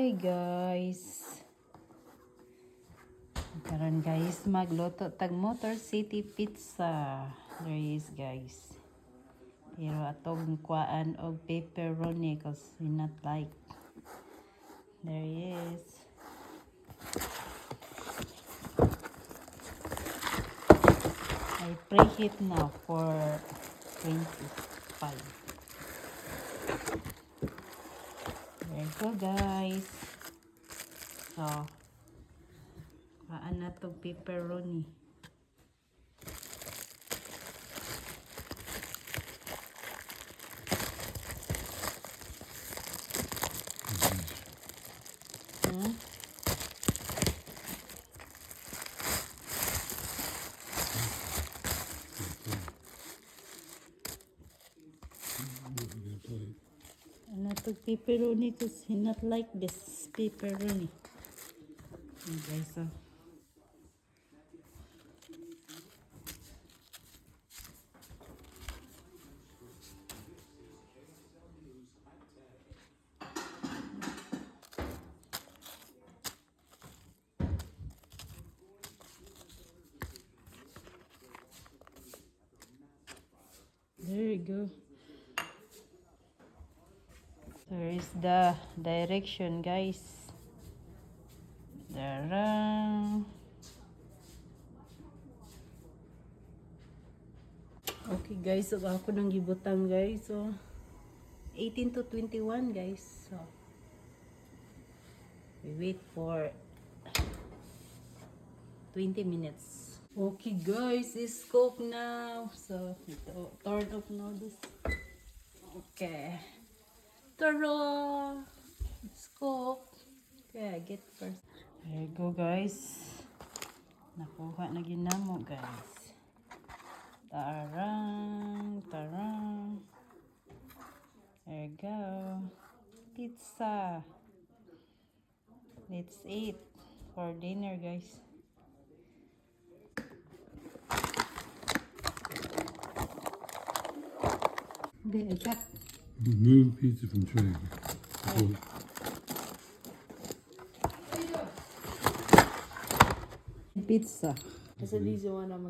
Hi guys. Karon guys magluto tag Motor City pizza. There is guys. Pero atong kuan og pepperoni cause we not like. There is. I preheat now for 25. There you go guys. So, kuan na tong pepperoni. Ano to pepperoni because he not like this pepperoni. Okay, so there you go. There is the direction guys. Darang. Okay guys, so ako nang gibutang guys. So 18 to 21 guys. So we wait for 20 minutes. Okay guys, it's cooked now. So ito, turn off now this. Okay. Turn off. It's cooked. Okay, I get first. There you go guys. Nakuha na ginamo guys. Tarang, tarang. There you go. Pizza. Let's eat for dinner guys. Remove pizza from tray. Pizza. I said these are one I'm